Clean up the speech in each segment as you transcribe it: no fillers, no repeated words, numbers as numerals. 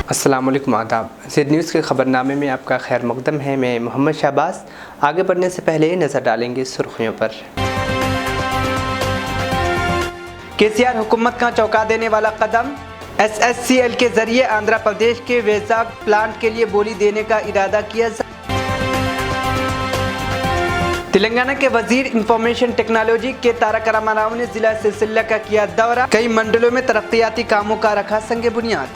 अस्सलामुअलैकुम आदाब। Z news के ख़बरनामे में आपका खैर मक़दम है। मैं मोहम्मद शाहबाज। आगे बढ़ने से पहले नज़र डालेंगे सुर्खियों पर। केसीआर हुकूमत का चौंका देने वाला कदम, SSCL के जरिए आंध्र प्रदेश के वेजाग प्लांट के लिए बोली देने का इरादा किया। तेलंगाना के वजीर इंफॉर्मेशन टेक्नोलॉजी के तारक रामाराव ने जिला सिलसिला का किया दौरा, कई मंडलों में तरक्याती कामों का रखा संग बुनियाद।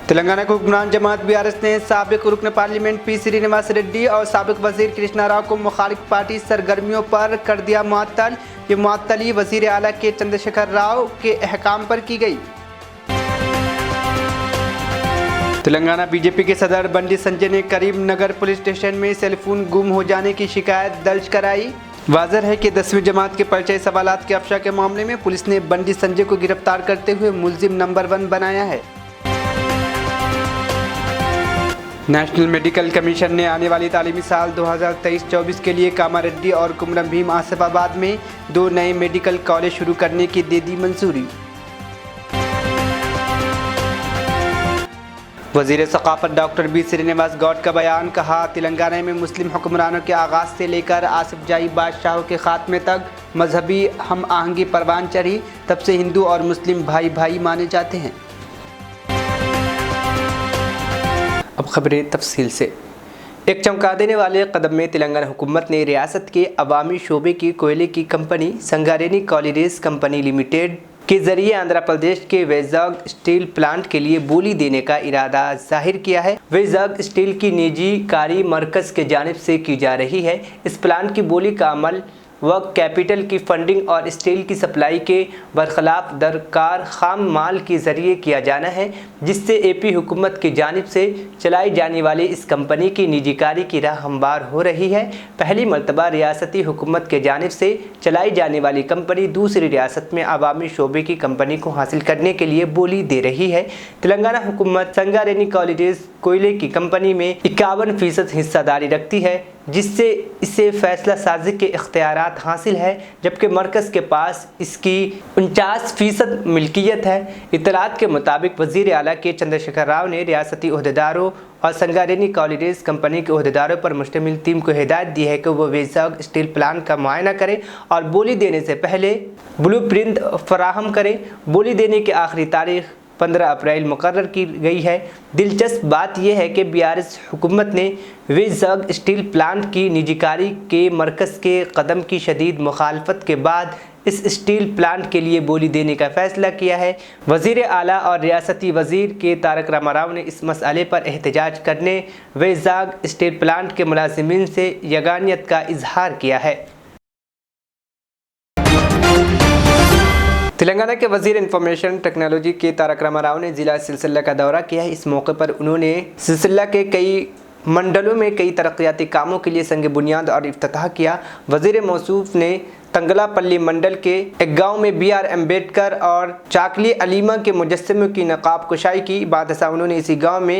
तेलंगाना के हुक्मरान जमात BRS ने साबिक रुकन पार्लियामेंट P श्रीनिवास रेड्डी और साबिक वजीर कृष्णा राव को मुखालिफ पार्टी सरगर्मियों पर कर दिया मुअत्तल। ये मुअत्तली वजीर आला के चंद्रशेखर राव के अहकाम पर की गई। तेलंगाना BJP के सदर बंडी संजय ने करीमनगर पुलिस स्टेशन में सेलफोन गुम हो जाने की शिकायत दर्ज कराई। वाज़ेह है कि 10वीं जमात के परिचय सवालात के अफशा के मामले में पुलिस ने बंडी संजय को गिरफ्तार करते हुए मुलजिम नंबर 1 बनाया है। नेशनल मेडिकल कमीशन ने आने वाली तालीमी साल 2023-24 के लिए कामारेड्डी और कुमरम भीम आसिफाबाद में 2 नए मेडिकल कॉलेज शुरू करने की दे दी मंजूरी। वज़ीर सक़ाफ़त डॉक्टर B श्रीनिवास गौड का बयान, कहा तेलंगाना में मुस्लिम हुक्मरानों के आगाज़ से लेकर आसिफ जाही बादशाहों के ख़ात्मे तक मजहबी हम आहंगी परवान चढ़ी। तब से हिंदू और मुस्लिम भाई भाई माने जाते हैं। अब खबरें तफसील से। एक चौंका देने वाले कदम में तेलंगाना हुकूमत ने रियासत के अवामी शोबे की कोयले की कंपनी संगारेनी कॉलिडेज कंपनी लिमिटेड के जरिए आंध्र प्रदेश के वेजाग स्टील प्लांट के लिए बोली देने का इरादा जाहिर किया है। वेजाग स्टील की निजी कारी मरकज़ के जानिब से की जा रही है। इस प्लांट की बोली का अमल वर्क कैपिटल की फंडिंग और स्टील की सप्लाई के बरखलाफ दरकार खाम माल के ज़रिए किया जाना है, जिससे AP हुकूमत की जानिब से चलाई जाने वाली इस कंपनी की निजीकारी की राह हमवार हो रही है। पहली मरतबा रियासती हुकूमत के जानिब से चलाई जाने वाली कंपनी दूसरी रियासत में अवामी शोबे की कंपनी को हासिल करने के लिए बोली दे रही है। तेलंगाना हुकूमत संगारेनी कॉलिडेज कोयले की कंपनी में 51% हिस्सादारी रखती है, जिससे इसे फैसला साजी के इख्तियारात हासिल है, जबकि मरकज़ के पास इसकी 49% मिल्कियत है। इत्तलात के मुताबिक वज़ीर आला के चंद्रशेखर राव ने रियासती ओहदेदारों और संगारेनी कॉलिडेज कंपनी के ओहदेदारों पर मुश्तमिल टीम को हिदायत दी है कि वो वेजाग स्टील प्लांट का मुआयना करें और बोली देने से पहले ब्लूप्रिंट फराहम करें। बोली देने की आखिरी तारीख 15 अप्रैल मुकर्रर की गई है। दिलचस्प बात यह है कि BRS हुकूमत ने वेजाग स्टील प्लांट की निजीकारी के मरकज़ के कदम की शदीद मुखालफत के बाद इस स्टील प्लांट के लिए बोली देने का फ़ैसला किया है। वज़ीर आला और रियासती वज़ीर के तारक रामाराव ने इस मसले पर एहतजाज करने वेजाग स्टील प्लांट के मुलाजिमीन से यगानियत का इजहार किया है। तेलंगाना के वज़ीर इंफॉर्मेशन टेक्नोलॉजी के तारक रामाराव ने ज़िला सिलसिला का दौरा किया है। इस मौके पर उन्होंने सिलसिला के कई मंडलों में कई तरक्याती कामों के लिए संग बुनियाद और इफ्तिताह किया। वज़ीर मौसूफ ने तंगलापल्ली मंडल के एक गाँव में BR अम्बेडकर और चाकली अलीमा के मुजस्समों की नकाब कुशाई की। बाद उन्होंने इसी गाँव में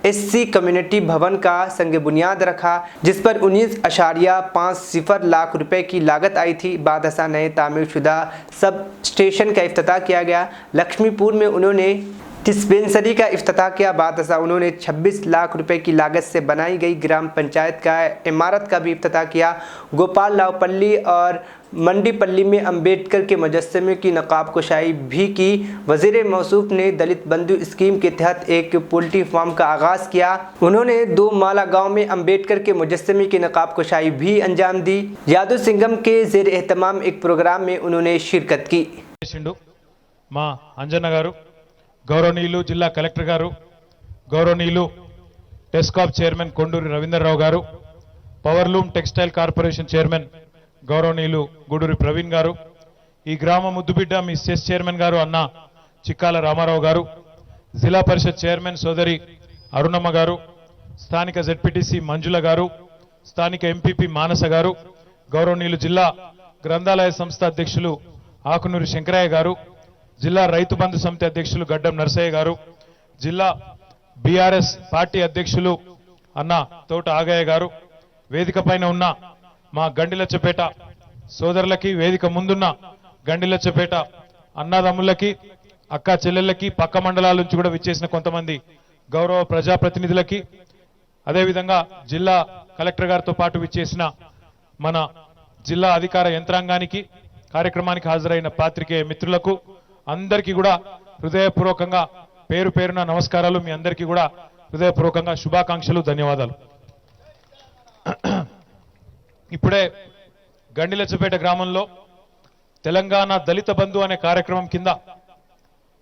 SC कम्युनिटी भवन का संग बुनियाद रखा, जिस पर 19.50 लाख रुपए की लागत आई थी। बाद नए तामीर शुदा सब स्टेशन का इफ्तिताह किया गया। लक्ष्मीपुर में उन्होंने डिस्पेंसरी का इफ्तिताह किया। बाद उन्होंने 26 लाख रुपए की लागत से बनाई गई ग्राम पंचायत का इमारत का भी इफ्तिताह किया। गोपाल लावपल्ली और मंडीपल्ली में अम्बेडकर के मुजस्समे की नकाब कुशाई भी की। वज़ीर मौसूफ ने दलित बंधु स्कीम के तहत एक पोल्ट्री फार्म का आगाज़ किया। उन्होंने 2 माला गांव में अम्बेडकर के मुजस्समे की नकाब कुशाई भी अंजाम दी। यादव सिंगम के ज़ेर एहतमाम एक प्रोग्राम में उन्होंने शिरकत की। गौरवनीयुलु जिला कलेक्टर गारू, गौरवनीयुलु टेस्काप चेयरमैन कोंडूरी रवींद्रराव गारू, पवर्लूम टेक्सटाइल కార్పొరేషన్ చైర్మన్ గౌరవనీయులు గూడూరి ప్రవీణ్ గారు, ఈ గ్రామ ముద్దుబిడ్డ మీ సెస్ చైర్మన్ గారు అన్న చిక్కాల రామారావు గారు, జిల్లా పరిషత్ చైర్మన్ సోదరి అరుణమ్మ గారు, స్థానిక ZPTC మంజుల గారు, స్థానిక MPP మానస గారు, గౌరవనీయులు జిల్లా గ్రంథాలయ సంస్థ అధ్యక్షులు ఆకునూరి శంకరయ్య గారు, జిల్లా రైతు బంధు సమితి అధ్యక్షులు గడ్డం నరసయ్య గారు, జిల్లా BRS పార్టీ అధ్యక్షులు అన్న తోట ఆగయ్య గారు, వేదిక పైన ఉన్న మా గండిలచ్చపేట సోదరులకి, వేదిక ముందున్న గండిలచ్చపేట అన్నదమ్ములకి, అక్క చెల్లెళ్ళకి పక్క మండలాల నుంచి కూడా విచ్చేసిన కొంతమంది గౌరవ ప్రజాప్రతినిధులకి, అదేవిధంగా జిల్లా కలెక్టర్ గారితో పాటు విచ్చేసిన మన జిల్లా అధికార యంత్రాంగానికి, కార్యక్రమానికి హాజరైన పాత్రికేయ మిత్రులకు అందరికీ కూడా హృదయపూర్వకంగా పేరు పేరున నమస్కారాలు. మీ అందరికీ కూడా హృదయపూర్వకంగా శుభాకాంక్షలు, ధన్యవాదాలు. ఇప్పుడే గండిలచ్చపేట గ్రామంలో తెలంగాణ దళిత బంధు అనే కార్యక్రమం కింద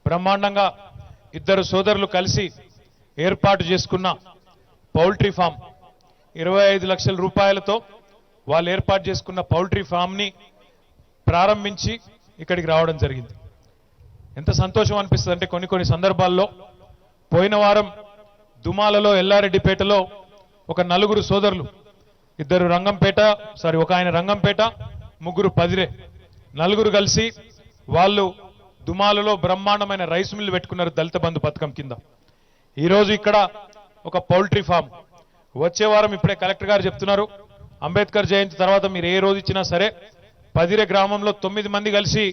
బ్రహ్మాండంగా ఇద్దరు సోదరులు కలిసి ఏర్పాటు చేసుకున్న పౌల్ట్రీ ఫామ్ 25 లక్షల రూపాయలతో వాళ్ళు ఏర్పాటు చేసుకున్న పౌల్ట్రీ ఫామ్ని ప్రారంభించి ఇక్కడికి రావడం జరిగింది. ఎంత సంతోషం అనిపిస్తుంది అంటే కొన్ని సందర్భాల్లో పోయిన వారం దుమాలలో ఎల్లారెడ్డిపేటలో ఒక నలుగురు సోదరులు, ఒక ఆయన రంగంపేట, ముగ్గురు పదిరే, నలుగురు కలిసి వాళ్ళు దుమాలలో బ్రహ్మాండమైన రైస్ మిల్ పెట్టుకున్నారు దళిత బంధు పథకం కింద. ఈరోజు ఇక్కడ ఒక పౌల్ట్రీ ఫామ్. వచ్చే వారం ఇప్పుడే కలెక్టర్ గారు చెప్తున్నారు, అంబేద్కర్ జయంతి తర్వాత మీరు ఏ రోజు ఇచ్చినా సరే పదిరే గ్రామంలో 9 మంది కలిసి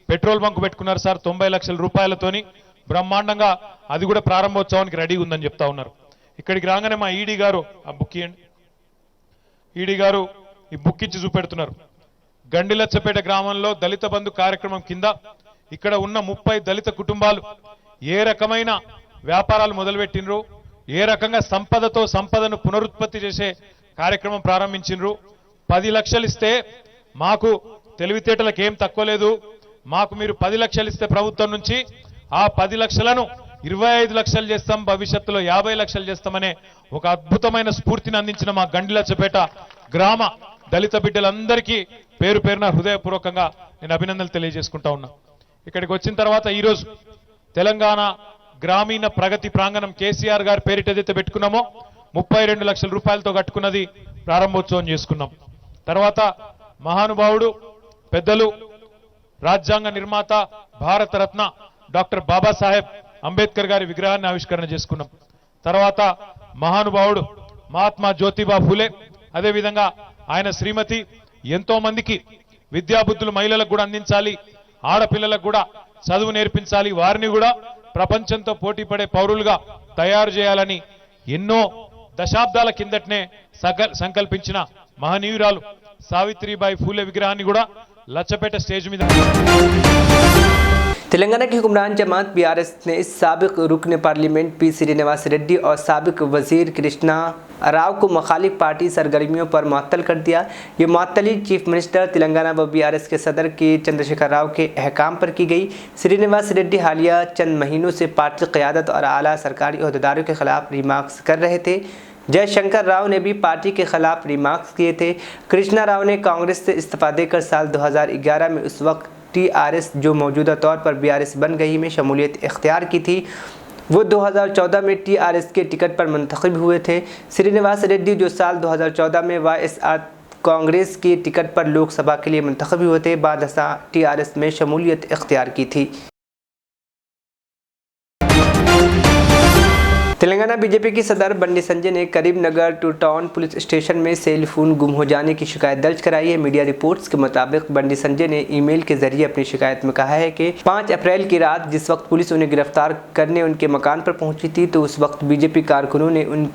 పెట్రోల్ బంక్ పెట్టుకున్నారు సార్ 90 లక్షల రూపాయలతోని. బ్రహ్మాండంగా అది కూడా ప్రారంభోత్సవానికి రెడీగా ఉందని చెప్తా ఉన్నారు. ఇక్కడికి రాగానే మా ఈడీ గారు ఆ బుక్ ఇవ్వండి. ఈడీ గారు ఈ బుక్ ఇచ్చి చూపెడుతున్నారు. గండిలచ్చపేట గ్రామంలో దళిత బంధు కార్యక్రమం కింద ఇక్కడ ఉన్న 30 దళిత కుటుంబాలు ఏ రకమైన వ్యాపారాలు మొదలుపెట్టినరు, ఏ రకంగా సంపదను పునరుత్పత్తి చేసే కార్యక్రమం ప్రారంభించినరు. 10 లక్షలు ఇస్తే మాకు తెలివితేటలకు ఏం తక్కువ లేదు, మాకు మీరు 10 లక్షలు ఇస్తే ప్రభుత్వం నుంచి ఆ 10 లక్షలను 25 లక్షలు చేస్తాం, భవిష్యత్తులో 50 లక్షలు చేస్తామనే ఒక అద్భుతమైన స్ఫూర్తిని అందించిన మా గండిలచ్చపేట గ్రామ దళిత బిడ్డలందరికీ పేరు పేరున హృదయపూర్వకంగా నేను అభినందనలు తెలియజేసుకుంటా ఉన్నా. ఇక్కడికి వచ్చిన తర్వాత ఈరోజు తెలంగాణ గ్రామీణ ప్రగతి ప్రాంగణం కేసీఆర్ గారి పేరిట ఏదైతే పెట్టుకున్నామో 32 లక్షల రూపాయలతో కట్టుకున్నది ప్రారంభోత్సవం చేసుకున్నాం. తర్వాత మహానుభావుడు పెద్దలు రాజ్యాంగ నిర్మాత భారతరత్న డాక్టర్ బాబాసాహెబ్ అంబేద్కర్ గారి విగ్రహాన్ని ఆవిష్కరణ చేసుకున్నాం. తర్వాత మహానుభావుడు మహాత్మా జ్యోతిబా ఫూలే, అదేవిధంగా ఆయన శ్రీమతి ఎంతో మందికి విద్యాబుద్ధులు మహిళలకు కూడా అందించాలి, ఆడపిల్లలకు కూడా చదువు నేర్పించాలి, వారిని కూడా ప్రపంచంతో పోటీ పడే పౌరులుగా తయారు చేయాలని ఎన్నో దశాబ్దాల కిందటనే సంకల్పించిన మహనీయురాలు సావిత్రిబాయి ఫూలే విగ్రహాన్ని కూడా లచ్చపేట స్టేజ్ మీద तेलंगाना की हुक्मरान जमात बीआरएस ने साबिक रुकन पार्लियामेंट पी श्रीनिवास रेड्डी और साबिक वजीर कृष्णा राव को मुखालिफ पार्टी सरगर्मियों पर मुअत्तल कर दिया। ये मुअत्तली चीफ मिनिस्टर तेलंगाना व बीआरएस के सदर के चंद्रशेखर राव के अहकाम पर की गई। श्रीनिवास रेड्डी हालिया चंद महीनों से पार्टी क़यादत और आला सरकारी अहदेदारों के खिलाफ रिमार्क्स कर रहे थे। जयशंकर राव ने भी पार्टी के खिलाफ रिमार्क्स किए थे। कृष्णा राव ने कांग्रेस से इस्तीफा देकर साल 2011 में उस वक्त टीआरएस जो मौजूदा तौर पर बीआरएस बन गई में शमूलियत इख्तियार की थी। वो 2014 में टीआरएस के टिकट पर मुंतखब हुए थे। श्रीनिवास रेड्डी जो साल 2014 में वाईएसआर कांग्रेस के टिकट पर लोकसभा के लिए मुंतखब हुए थे, बाद टीआरएस में शमूलियत इख्तियार की थी। तेलंगाना बीजेपी की सदर बंडी संजय ने Karimnagar two town police station में सेल फोन गुम हो जाने की शिकायत दर्ज कराई है। मीडिया रिपोर्ट्स के मुताबिक बंडी संजय ने ईमेल के जरिए अपनी शिकायत में कहा है कि 5 अप्रैल की रात जिस वक्त पुलिस उन्हें गिरफ्तार करने उनके मकान पर पहुंची थी तो उस वक्त बीजेपी कारकुनों ने उन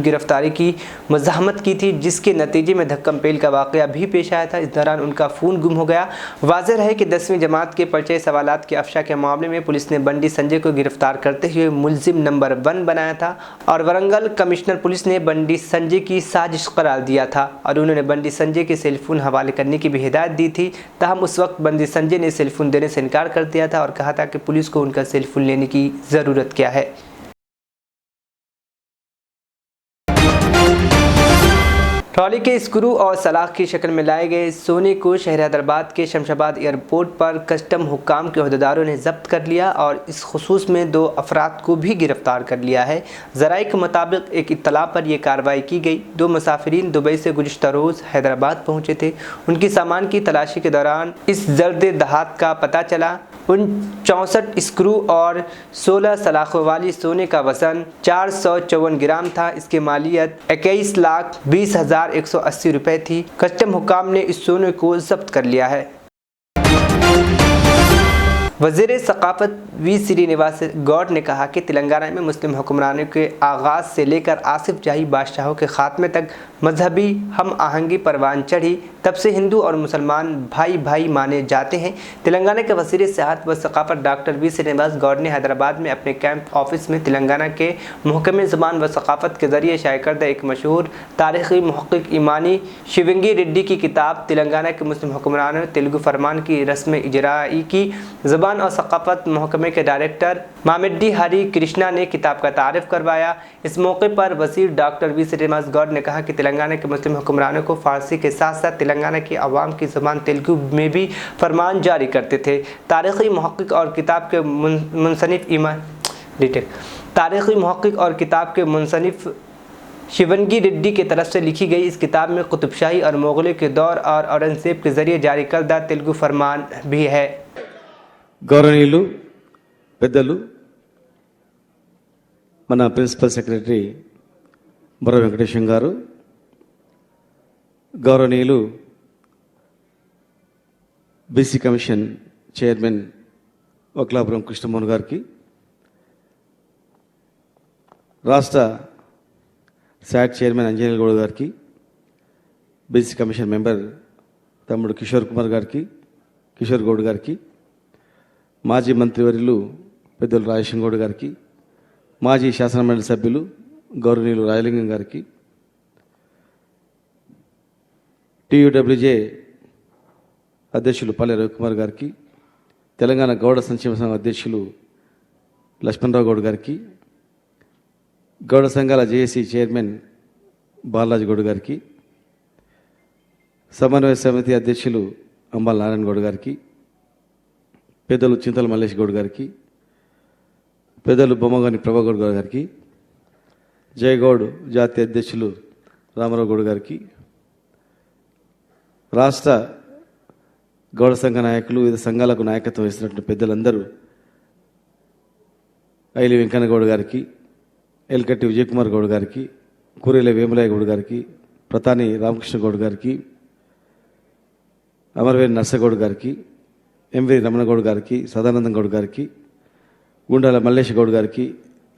गिरफ्तारी की मज़ाहमत की थी, जिसके नतीजे में धक्कम पेल का वाक़या भी पेश आया था। इस दौरान उनका फ़ोन गुम हो गया। वाज़ेह रहे कि 10वीं जमात के पर्चे सवालात के अफशा के मामले में पुलिस ने बंडी संजय को गिरफ्तार करते हुए मुलजिम नंबर 1 बनाया था और वरंगल कमिश्नर पुलिस ने बंडी संजय की साजिश करार दिया था और उन्होंने बंडी संजय के सेलफोन हवाले करने की भी हिदायत दी थी। तहम उस वक्त बंडी संजय ने सेलफोन देने से इनकार कर दिया था और कहा था कि पुलिस को उनका सेलफोन लेने की ज़रूरत क्या है। ट्रॉली के स्क्रू और सलाख की शक्ल में लाए गए सोने को शहर हैदराबाद के शमशाबाद एयरपोर्ट पर कस्टम हुक्काम के अहदेदारों ने जब्त कर लिया और इस खुसूस में 2 अफराद को भी गिरफ्तार कर लिया है। ज़राए के मुताबिक एक इत्तला पर यह कार्रवाई की गई। 2 मुसाफिरीन दुबई से गुज़िश्ता रोज़ हैदराबाद पहुँचे थे। उनकी सामान की तलाशी के दौरान इस जर्द दहात का पता चला। उन 64 स्क्रू और 16 सलाखों वाली सोने का वज़न 454 ग्राम था। इसकी मालियत 21,20,180 रुपये थी। कस्टम हुक्काम ने इस सोने को जब्त कर लिया है। वज़ीर सकाफ़त वी श्रीनिवास गौड़ ने कहा कि तेलंगाना में मुस्लिम हुक्मरानों के आगाज़ से लेकर आसिफ जाही बादशाहों के ख़ात्मे तक मजहबी हम आहंगी परवान चढ़ी, तब से हिंदू और मुसलमान भाई भाई माने जाते हैं। तेलंगाना के वज़ीर सियाहत व सकाफ़त डॉक्टर वी श्रीनिवास गौड़ ने हैदराबाद में अपने कैंप ऑफिस में तेलंगाना के महकमे ज़बान व सकाफ़त के ज़रिए शाया करदा एक मशहूर तारीख़ी मुहक़्क़िक़ ईमानी शिवंगी रेड्डी की किताब तेलंगाना के मुस्लिम हुक्मरानों तेलुगु फरमान की रस्म इजराई की ज़बान और सकाफ़त महकमे के डायरेक्टर मामिड्डी हरी कृष्णा ने किताब का तारीफ़ करवाया। इस मौके पर वज़ीर डॉक्टर वी श्रीनिवास गौड़ ने कहा कि तेलंगाना के मुस्लिम हुक्मरानों को फ़ारसी के साथ साथ तेलंगाना की आवाम की ज़बान तेलुगु में भी फरमान जारी करते थे। तारीख़ी मुहक़्क़िक़ और किताब के मुंसनिफ़ शिवंगी रेड्डी की तरफ से लिखी गई इस किताब में कुतुबशाही और मुग़लों के दौर और औरंगज़ेब के ज़रिए जारी करदा तेलुगु फरमान भी है। గౌరవనీయులు పెద్దలు మన ప్రిన్సిపల్ సెక్రటరీ బొర్ర వెంకటేశం గారు, గౌరవనీయులు బీసీ కమిషన్ చైర్మన్ వక్లాపురం కృష్ణమోహన్ గారికి, రాష్ట్ర శాట్ చైర్మన్ అంజనేయులు గౌడ్ గారికి, బీసీ కమిషన్ మెంబర్ తమ్ముడు కిషోర్ కుమార్ గారికి, కిషోర్ గౌడ్ గారికి, మాజీ మంత్రివర్యులు పెద్దలు రాజేశం గౌడ్ గారికి, మాజీ శాసనమండలి సభ్యులు గౌరవనీయులు రాయలింగం గారికి, టీయూడబ్ల్యూజే అధ్యక్షులు పల్లె రవికుమార్ గారికి, తెలంగాణ గౌడ సంక్షేమ సంఘం అధ్యక్షులు లక్ష్మణరావు గౌడ్ గారికి, గౌడ సంఘాల జేఏసీ చైర్మన్ బాలరాజు గౌడ్ గారికి, సమన్వయ సమితి అధ్యక్షులు అంబాల నారాయణ గౌడ్ గారికి, పెద్దలు చింతల మల్లేష్ గౌడ్ గారికి, పెద్దలు బొమ్మగాని ప్రభాగౌడ్ గారికి, జయగౌడ్ జాతీయ అధ్యక్షులు రామారావు గౌడ్ గారికి, రాష్ట్ర గౌడ సంఘ నాయకులు, వివిధ సంఘాలకు నాయకత్వం వహిస్తున్నటువంటి పెద్దలందరూ, ఐలి వెంకన్న గౌడ్ గారికి, ఎల్కట్టి విజయకుమార్ గౌడ్ గారికి, కూరేల వేములయ్య గౌడ్ గారికి, ప్రతాని రామకృష్ణ గౌడ్ గారికి, అమరవేణి నర్సగౌడ్ గారికి, ఎంవి రమణగౌడ్ గారికి, సదానందం గౌడ్ గారికి, గుండాల మల్లేష్ గౌడ్ గారికి,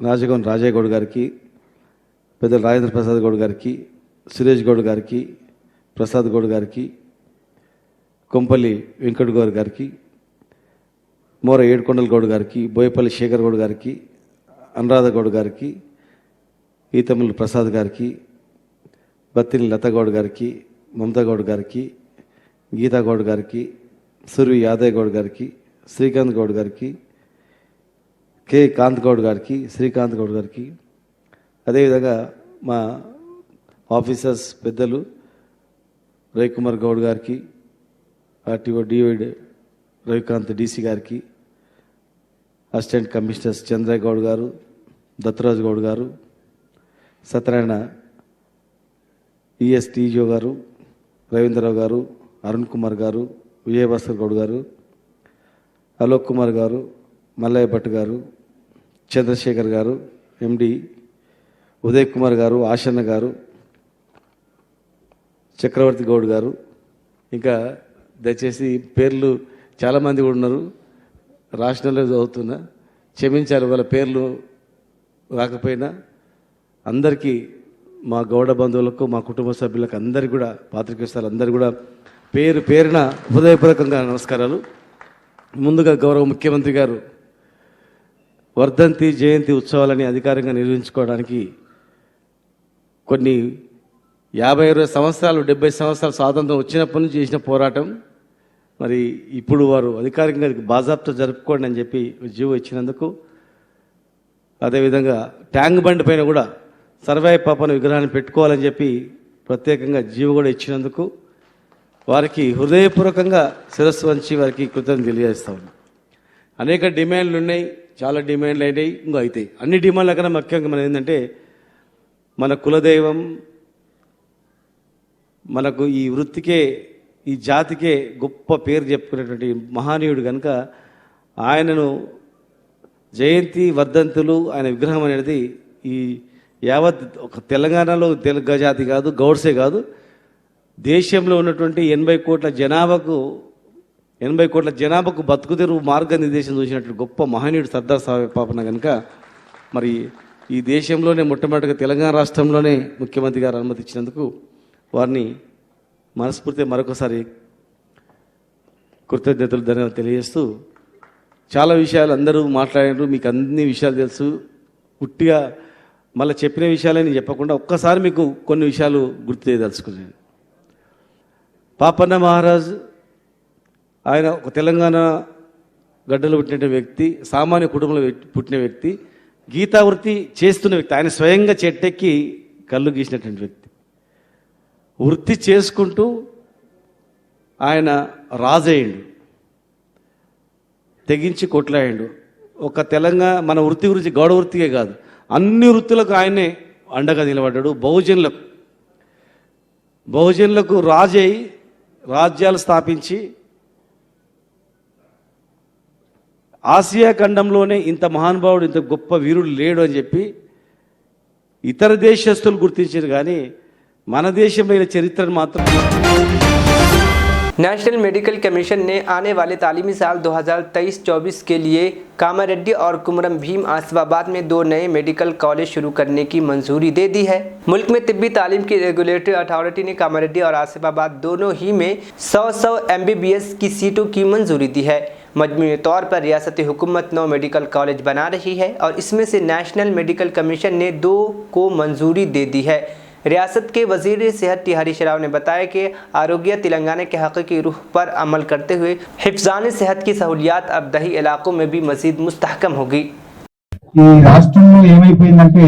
రాజగౌన్ రాజయ్య గౌడ్ గారికి, పెద్దలు రాజేంద్ర ప్రసాద్ గౌడ్ గారికి, సురేష్ గౌడ్ గారికి, ప్రసాద్ గౌడ్ గారికి, కొంపల్లి వెంకట్ గౌడ్ గారికి, మోర ఏడుకొండల గౌడ్ గారికి, బోయపల్లి శేఖర్ గౌడ్ గారికి, అనురాధ గౌడ్ గారికి, ఈతములు ప్రసాద్ గారికి, బత్తిని లతగౌడ్ గారికి, మమతా గౌడ్ గారికి, గీతా గౌడ్ గారికి, సుర్వి యాదవ్ గౌడ్ గారికి, శ్రీకాంత్ గౌడ్ గారికి, కె కాంత్ గౌడ్ గారికి, శ్రీకాంత్ గౌడ్ గారికి, అదేవిధంగా మా ఆఫీసర్స్ పెద్దలు రవికుమార్ గౌడ్ గారికి, ఆర్టీఓ డివిడ్ రవికాంత్ డీసీ గారికి, అసిస్టెంట్ కమిషనర్స్ చంద్ర గౌడ్ గారు, దత్తరాజు గౌడ్ గారు, సత్యనారాయణ ఈఎస్టీజో గారు, రవీంద్రరావు గారు, అరుణ్ కుమార్ గారు, విజయభాస్కర్ గౌడ్ గారు, అలోక్ కుమార్ గారు, మల్లయ్య భట్ గారు, చంద్రశేఖర్ గారు, ఎండి ఉదయ్ కుమార్ గారు, ఆశన్న గారు, చక్రవర్తి గౌడ్ గారు, ఇంకా దయచేసి పేర్లు చాలామంది కూడా ఉన్నారు, రాష్ట్రంలో చదువుతున్నా, క్షమించాలి వాళ్ళ పేర్లు రాకపోయినా. అందరికీ మా గౌడ బంధువులకు, మా కుటుంబ సభ్యులకు అందరికీ కూడా, పాత్రికేయులు అందరికీ కూడా పేరు పేరున హృదయపూర్వకంగా నమస్కారాలు. ముందుగా గౌరవ ముఖ్యమంత్రి గారు వర్ధంతి జయంతి ఉత్సవాలని అధికారికంగా నిర్వహించుకోవడానికి కొన్ని 50-60 సంవత్సరాలు 70 సంవత్సరాలు స్వాతంత్రం వచ్చినప్పటి నుంచి చేసిన పోరాటం, మరి ఇప్పుడు వారు అధికారికంగా బాజాబ్తో జరుపుకోండి అని చెప్పి జీవో ఇచ్చినందుకు, అదేవిధంగా ట్యాంక్ బండ్ పైన కూడా సర్వాయి పాపన విగ్రహాన్ని పెట్టుకోవాలని చెప్పి ప్రత్యేకంగా జీవో కూడా ఇచ్చినందుకు వారికి హృదయపూర్వకంగా శిరస్సు వంచి వారికి కృతజ్ఞతలు తెలియజేస్తా ఉన్నాం. అనేక డిమాండ్లు ఉన్నాయి, చాలా డిమాండ్లు అయినాయి, ఇంకా అవుతాయి. అన్ని డిమాండ్ల కన్నా ముఖ్యంగా మనం ఏంటంటే మన కులదైవం, మనకు ఈ వృత్తికే, ఈ జాతికే గొప్ప పేరు చెప్పుకునేటువంటి మహానీయుడు కనుక ఆయనను జయంతి వర్ధంతులు, ఆయన విగ్రహం అనేది ఈ యావత్ ఒక తెలంగాణలో తెలుగు జాతి కాదు, గౌడ్సే కాదు, దేశంలో ఉన్నటువంటి 80 కోట్ల జనాభాకు 80 కోట్ల జనాభాకు బతుకుదెరువు మార్గనిర్దేశం చూసినట్టు గొప్ప మహనీయుడు సర్దార్ సాహెబ్ పాపన్న కనుక మరి ఈ దేశంలోనే మొట్టమొదటిగా తెలంగాణ రాష్ట్రంలోనే ముఖ్యమంత్రి గారు అనుమతి ఇచ్చినందుకు వారిని మనస్ఫూర్తిగా మరొకసారి కృతజ్ఞతలు ధన్యవాదాలు తెలియజేస్తూ, చాలా విషయాలు అందరూ మాట్లాడారు, మీకు అన్ని విషయాలు తెలుసు. ఉట్టిగా మళ్ళీ చెప్పిన విషయాలని చెప్పకుండా ఒక్కసారి మీకు కొన్ని విషయాలు గుర్తు చేయదలుచుకున్నాను. పాపన్న మహారాజ్ ఆయన ఒక తెలంగాణ గడ్డలో పుట్టిన వ్యక్తి, సామాన్య కుటుంబంలో పుట్టిన వ్యక్తి, గీతావృత్తి చేస్తున్న వ్యక్తి. ఆయన స్వయంగా చెట్టెక్కి కళ్ళు గీసినటువంటి వ్యక్తి. వృత్తి చేసుకుంటూ ఆయన రాజయ్యండు, తెగించి కొట్లాయండు. ఒక తెలంగాణ మన వృత్తి గురించి గౌడ వృత్తికే కాదు, అన్ని వృత్తులకు ఆయనే అండగా నిలబడ్డాడు. బహుజనులకు రాజై రాజ్యాలు స్థాపించి ఆసియా ఖండంలోనే ఇంత మహానుభావుడు, ఇంత గొప్ప వీరుడు లేడు అని చెప్పి ఇతర దేశస్తులు గుర్తించారు, కానీ మన దేశంలో ఇలా చరిత్రను మాత్రం. नेशनल मेडिकल कमीशन ने आने वाले तालीमी साल 2023-24 के लिए कामारेड्डी और कुमरम भीम आसिफाबाद में 2 नए मेडिकल कॉलेज शुरू करने की मंजूरी दे दी है। मुल्क में तिब्बी तालीम की रेगुलेटरी अथॉरिटी ने कामारेड्डी और आसिफाबाद दोनों ही में 100 MBBS की सीटों की मंजूरी दी है। मजमूई तौर पर रियासती हुकूमत 9 मेडिकल कॉलेज बना रही है और इसमें से नेशनल मेडिकल कमीशन ने 2 को मंजूरी दे दी है। रियासत के वजीर सेहत हरीश राव ने बताया कि आरोग्य तेलंगाना के हक़ की रूह पर अमल करते हुए हिफ्ज़ान सेहत की सहूलियात अब दही इलाकों में भी मज़ीद मुस्तहकम होगी। ఈ రాష్ట్రంలో ఏమైపోయిందంటే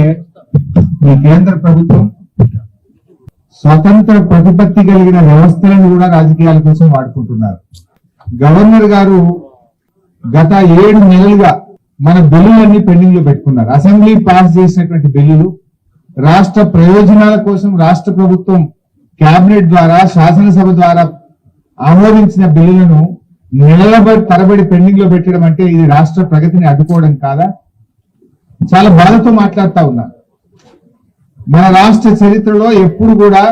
ఈ కేంద్ర ప్రభుత్వం స్వతంత్ర ప్రతిపత్తి కలిగిన వ్యవస్థలను కూడా రాజకీయాల కోసం వాడుకుంటున్నారు. గవర్నర్ గారు గత 7 నెలలుగా మన బిల్లులన్నీ పెండింగ్ లో పెట్టుకున్నారు. అసెంబ్లీ పాస్ చేసినటువంటి బిల్లులు రాష్ట్ర ప్రయోజనాల కోసం రాష్ట్ర ప్రభుత్వం కేబినెట్ ద్వారా శాసనసభ ద్వారా ఆమోదించిన బిల్లులను నెలల తరబడి పెండింగ్ లో పెట్టడం అంటే ఇది రాష్ట్ర ప్రగతిని అడ్డుకోవడం కాదా? చాలా బాధతో మాట్లాడుతా ఉన్నా. మన రాష్ట్ర చరిత్రలో ఎప్పుడు కూడా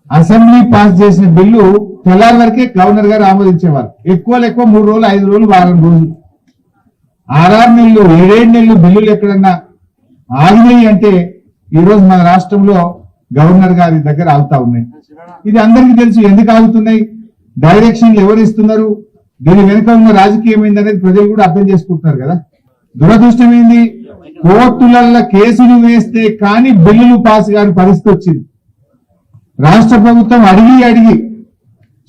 అసెంబ్లీ పాస్ చేసిన బిల్లు తెల్లారి వరకే గవర్నర్ గారు ఆమోదించేవారు. ఎక్కువ 3 రోజులు 5 రోజులు వారం రోజులు 6 నెలలు 7 నెలలు బిల్లులు ఎక్కడన్నా ఆగినాయి అంటే ఈ రోజు మన రాష్ట్రంలో గవర్నర్ గారి దగ్గర ఆగుతా ఉన్నాయి. ఇది అందరికీ తెలుసు. ఎందుకు ఆగుతున్నాయి, డైరెక్షన్లు ఎవరు ఇస్తున్నారు, దీని వెనుక ఉన్న రాజకీయం ఏందనేది ప్రజలు కూడా అర్థం చేసుకుంటున్నారు కదా. దురదృష్టం ఏంది, కోర్టులలో కేసులు వేస్తే కానీ బిల్లులు పాస్ కాని పరిస్థితి వచ్చింది. రాష్ట్ర ప్రభుత్వం అడిగి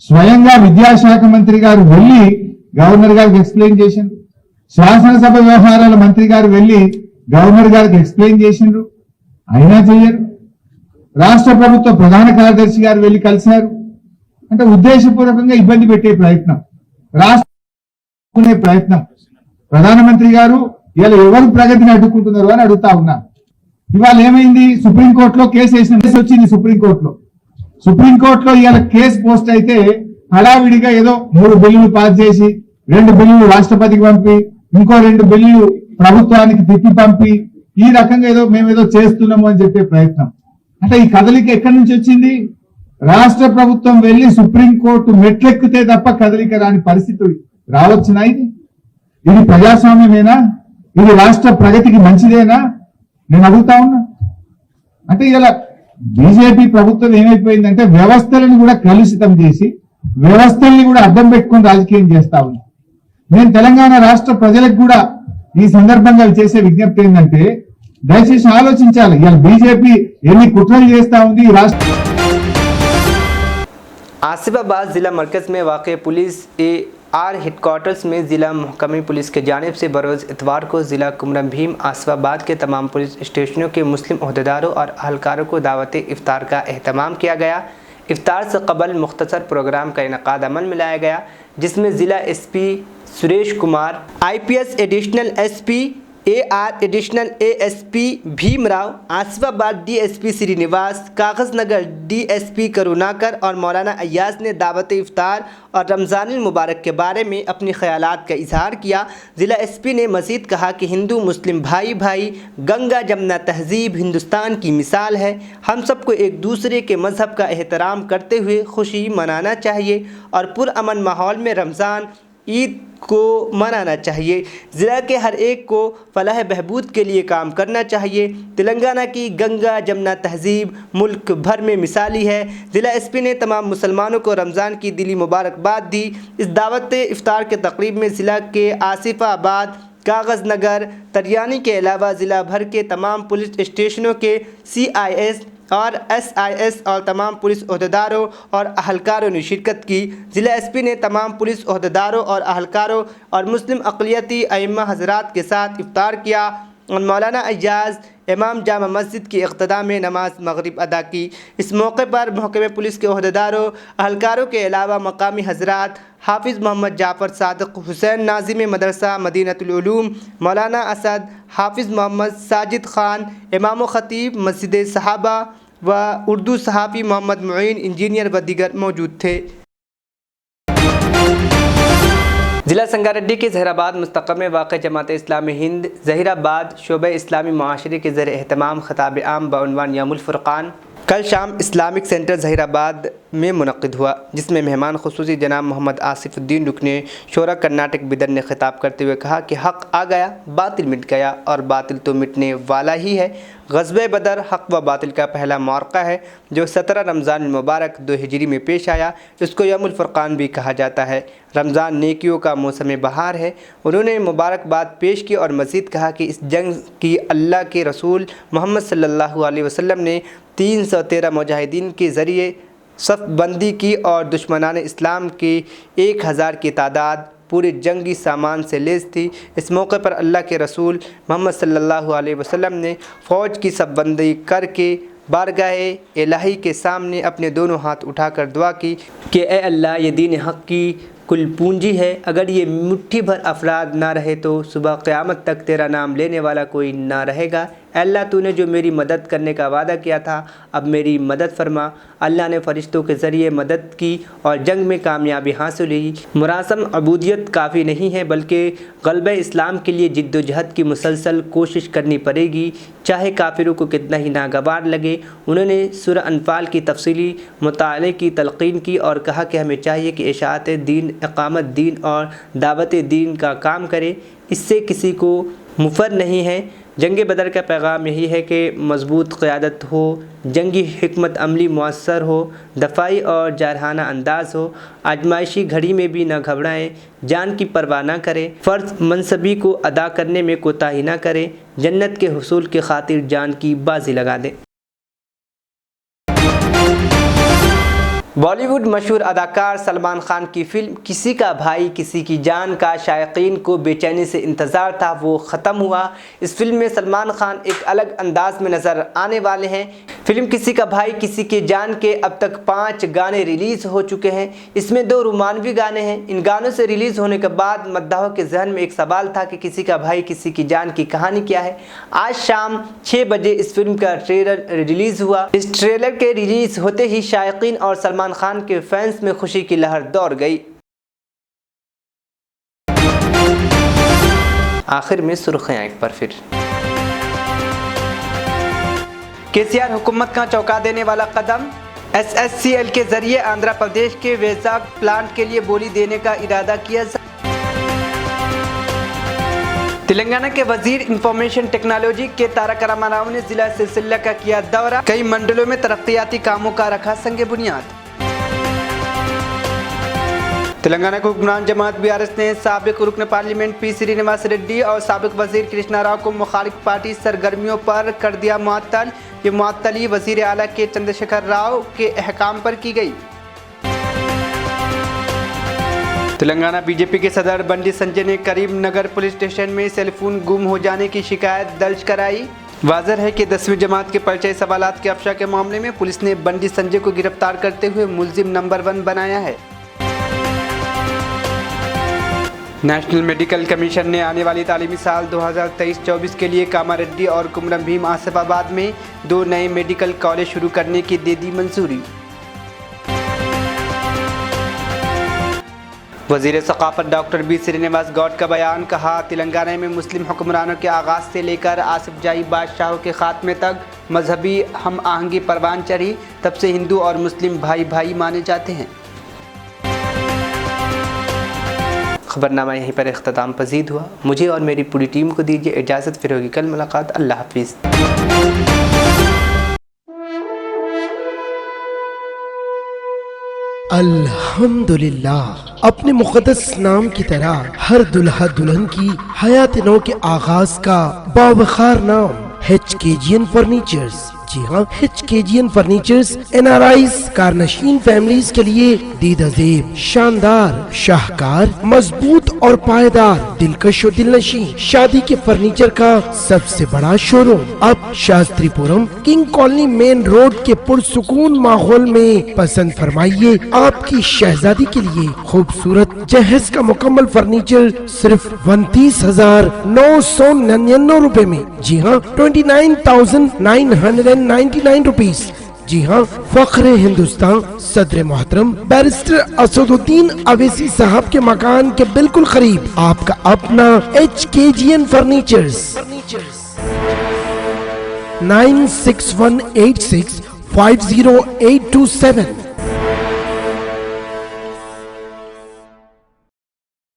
స్వయంగా విద్యాశాఖ మంత్రి గారు వెళ్లి గవర్నర్ గారికి ఎక్స్ప్లెయిన్ చేసిండ్రు, శాసనసభ వ్యవహారాల మంత్రి గారు వెళ్లి గవర్నర్ గారికి ఎక్స్ప్లెయిన్ చేసిండ్రు, అయినా చెయ్యరు. రాష్ట్ర ప్రభుత్వ ప్రధాన కార్యదర్శి గారు వెళ్లి కలిశారు. అంటే ఉద్దేశపూర్వకంగా ఇబ్బంది పెట్టే ప్రయత్నం, రాష్ట్ర ప్రయత్నం. ప్రధానమంత్రి గారు ఇలా ఎవరు ప్రగతిని అడ్డుకుంటున్నారు అని అడుగుతా ఉన్నా. ఇవాళ ఏమైంది, సుప్రీంకోర్టులో కేసు వేసిన కేసు వచ్చింది. సుప్రీంకోర్టులో ఇవాళ కేసు పోస్ట్ అయితే హడావిడిగా ఏదో 3 బిల్లులు పాస్ చేసి 2 బిల్లులు రాష్ట్రపతికి పంపి ఇంకో 2 బిల్లులు ప్రభుత్వానికి తిప్పి పంపి ఈ రకంగా మేమేదో చేస్తున్నాము అని చెప్పే ప్రయత్నం. అంటే ఈ కదలిక ఎక్కడి నుంచి వచ్చింది? రాష్ట్ర ప్రభుత్వం వెళ్లి సుప్రీంకోర్టు మెట్లెక్కితే తప్ప కదలిక రాని పరిస్థితి రావచ్చునా? ఇది ప్రజాస్వామ్యమేనా? ఇది రాష్ట్ర ప్రగతికి మంచిదేనా? నేను అడుగుతా ఉన్నా. అంటే ఇలా బీజేపీ ప్రభుత్వం ఏమైపోయిందంటే వ్యవస్థలను కూడా కలుషితం చేసి వ్యవస్థల్ని కూడా అడ్డం పెట్టుకుని రాజకీయం చేస్తా ఉంది. నేను తెలంగాణ రాష్ట్ర ప్రజలకు కూడా ఈ సందర్భంగా చేసే విజ్ఞప్తి ఏంటంటే దయచేసి ఆలోచించాలి. ఇవాళ బీజేపీ ఎన్ని కుట్రలు చేస్తా ఉంది ఈ రాష్ట్ర. आसिफाबाद जिला मरकज़ में वाक़ पुलिस AR हेडक्वार्टर्स में ज़िला महकमी पुलिस के जानिब से बरोज़ इतवार को ज़िला कुमरम भीम आसिफाबाद के तमाम पुलिस स्टेशनों के मुस्लिम अहदेदारों और अहलकारों को दावत इफ्तार का एहतमाम किया गया। इफ्तार से कबल मुख्तसर प्रोग्राम का इनकाद अमल में लाया गया, जिसमें ज़िला SP Suresh Kumar, IPS additional SP AR additional ASP Bhimrao, Asifabad DSP Srinivas, Kagaznagar DSP Karunakar और मौलाना अय्याज ने दावत इफ्तार और रमज़ान मुबारक के बारे में अपने ख्यालात का इजहार किया। ज़िला SP ने मज़ीद कहा कि हिंदू मुस्लिम भाई भाई, गंगा जमुना तहज़ीब हिंदुस्तान की मिसाल है। हम सबको एक दूसरे के मज़हब का एहतराम करते हुए खुशी मनाना चाहिए और पुरअमन माहौल में रमज़ान ईद को मनाना चाहिए। ज़िला के हर एक को फलाह बहबूद के लिए काम करना चाहिए। तेलंगाना की गंगा जमुना तहज़ीब मुल्क भर में मिसाली है। ज़िला SP ने तमाम मुसलमानों को रमज़ान की दिली मुबारकबाद दी। इस दावत इफ्तार के तकरीब में ज़िला के आसिफाबाद, कागज नगर, तरियानी के अलावा ज़िला भर के तमाम पुलिस स्टेशनों के CIS और SIS और तमाम पुलिस ओहदेदारों और अहलकारों ने शिरकत की। ज़िला SP ने तमाम पुलिस ओहदेदारों और अहलकारों और मुस्लिम अक़लियती अइम्मा हज़रात के साथ इफ्तार किया और मौलाना अय्याज इमाम जामा मस्जिद की इक़्तिदा में नमाज मग़रिब अदा की। इस मौके पर महकमे पुलिस के ओहदेदारों अहलकारों के अलावा मकामी हज़रात हाफिज़ मोहम्मद जाफ़र सादिक़ हुसैन नाज़िम मदरसा मदीनतुल उलूम, मौलाना असद, हाफिज़ मोहम्मद साजिद ख़ान, इमाम व ख़तीब मस्जिद सहाबा व उर्दू सहाफ़ी मोहम्मद मुईन इंजीनियर व दीगर मौजूद थे। ज़िला संगारेड्डी के ज़हीराबाद मुस्तक़म में वाक़ जमात इस्लामी हिंद ज़हीराबाद शोबे इस्लामी मुआशरे के ज़र एहतमाम ख़िताब आम बउनवान यौमुल फ़ुरक़ान कल शाम इस्लामिक सेंटर ज़हीराबाद में मुनक़्क़िद हुआ, जिसमें मेहमान ख़ुसूसी जनाब मोहम्मद आसिफुद्दीन रुकने शोरा कर्नाटक बिदर ने ख़िताब करते हुए कहा कि हक़ आ गया, बातिल मिट गया और बातिल तो मिटने वाला ही है। ग़ज़वे बदर हक़ व बातिल का पहला मौक़ा है जो 17 रमज़ान मुबारक 2 हिजरी में पेश आया। इसको यौमुल फ़ुरक़ान भी कहा जाता है। रमज़ान नेकियों का मौसम बहार है। उन्होंने मुबारकबाद पेश की और मज़ीद कहा कि इस जंग की अल्लाह के रसूल मोहम्मद सल्लल्लाहु अलैहि वसल्लम ने 313 मुजाहिदीन के ज़रिए सफ़ बंदी की और दुश्मनान इस्लाम के 1000 की तादाद पूरे जंगी सामान से लेस थी। इस मौके पर अल्लाह के रसूल मोहम्मद सल्लल्लाहु अलैहि वसल्लम ने फ़ौज की सफ़ बंदी करके बारगाहे इलाही के सामने अपने दोनों हाथ उठाकर दुआ की कि ए अल्लाह, ये दीन हक़ की कुल पूंजी है। अगर ये मुट्ठी भर अफराद ना रहे तो सुबह क़यामत तक तेरा नाम लेने वाला कोई ना रहेगा। अल्लाह, तूने जो मेरी मदद करने का वादा किया था, अब मेरी मदद फरमा। अल्लाह ने फ़रिश्तों के ज़रिए मदद की और जंग में कामयाबी हासिल हुई। मुरासम अबूदियत काफ़ी नहीं है, बल्कि ग़ल्बे इस्लाम के लिए जिद्दोजहद की मुसलसल कोशिश करनी पड़ेगी, चाहे काफिरों को कितना ही नागवार लगे। उन्होंने सूरह अनफ़ाल की तफसीली मुताले की तलक़ीन की और कहा कि हमें चाहिए कि इशाअत दीन, इक़ामत दीन और दावत दीन का काम करें। इससे किसी को मुफर नहीं है। जंग बदर का पैगाम यही है कि मज़बूत क़यादत हो, जंगी हिकमत अमली मुअस्सर हो, दफ़ाई और जारहाना अंदाज़ हो। आजमाइशी घड़ी में भी न घबराएं, जान की परवाह न करें, फ़र्ज़ मनसबी को अदा करने में कोताही न करें, जन्नत के हुसूल की खातिर जान की बाजी लगा दें। बॉलीवुड मशहूर अदाकार सलमान खान की फ़िल्म किसी का भाई किसी की जान का शायकीन को बेचैनी से इंतज़ार था, वो ख़त्म हुआ। इस फिल्म में सलमान खान एक अलग अंदाज में नज़र आने वाले हैं। फ़िल्म किसी का भाई किसी की जान के अब तक 5 गाने रिलीज़ हो चुके हैं। इसमें 2 रोमानवी गाने हैं। इन गानों से रिलीज़ होने के बाद मद्दाहों के जहन में एक सवाल था कि किसी का भाई किसी की जान की कहानी क्या है। आज शाम 6 बजे इस फिल्म का ट्रेलर रिलीज़ हुआ। इस ट्रेलर के रिलीज़ होते ही शायकीन और सलमान खान के फैंस में खुशी की लहर दौड़ गई। आखिर में सुर्खियां एक बार फिर। केसीआर हुकूमत का चौंका देने वाला कदम, SSCL के जरिए आंध्र प्रदेश के वेजाग प्लांट के लिए बोली देने का इरादा किया। तेलंगाना के वजीर इंफॉर्मेशन टेक्नोलॉजी के तारक रामाराव ने जिला सिलसिला का किया दौरा, कई मंडलों में तरक्याती कामों का रखा संग बुनियाद। तेलंगाना के हुक्मरान जमात BRS ने साबिक रुकन पार्लियामेंट P श्रीनिवास रेड्डी और साबिक वजीर कृष्णा राव को मुखालिफ पार्टी सरगर्मियों पर कर दिया मुअत्तल। ये मुअत्तली वजीर आला के चंद्रशेखर राव के अहकाम पर की गई। तेलंगाना BJP के सदर बंडी संजय ने करीम नगर पुलिस स्टेशन में सेलफोन गुम हो जाने की शिकायत दर्ज कराई। वाज़ेह है कि 10वीं जमात के परिचय सवालात के अफशा के मामले में पुलिस ने बंडी संजय को गिरफ्तार करते हुए मुलजिम नंबर 1 बनाया है। نیشنل میڈیکل کمیشن نے آنے والی تعلیمی سال 2023-24 کے لیے کاماریڈی اور کمرم بھیم آصف آباد میں 2 نئے میڈیکل کالج شروع کرنے کی دے دی منظوری۔ وزیر ثقافت ڈاکٹر بی سرینواس گوڈ کا بیان، کہا تلنگانہ میں مسلم حکمرانوں کے آغاز سے لے کر آصف جائی بادشاہوں کے خاتمے تک مذہبی ہم آہنگی پروان چڑھی، تب سے ہندو اور مسلم بھائی بھائی مانے جاتے ہیں۔ خبرنامہ یہیں پر اختتام پذیر ہوا۔ مجھے اور میری پوری ٹیم کو دیجیے اجازت، پھر ہوگی کل ملاقات۔ اللہ حافظ۔ الحمدللہ، اپنے مقدس نام کی طرح ہر دلہا دلہن کی حیات نو کے آغاز کا باوقار نام HKGN فرنیچرز۔ جی ہاں، HKGN فرنیچرز NRIs کارنشین فیملیز کے لیے دیدہ زیب، شاندار، شاہکار، مضبوط اور پائیدار، دلکش و دلنشین شادی کے فرنیچر کا سب سے بڑا شو روم اب شاستری پورم کنگ کالونی مین روڈ کے پرسکون ماحول میں پسند فرمائیے۔ آپ کی شہزادی کے لیے خوبصورت جہیز کا مکمل فرنیچر صرف 29,999 روپے میں۔ جی ہاں، 29,999 روپیز۔ جی ہاں، فخر ہندوستان صدر محترم بیرسٹر اسد الدین اویسی صاحب کے مکان کے بالکل قریب آپ کا اپنا HKGN فرنیچرز۔ 9618650827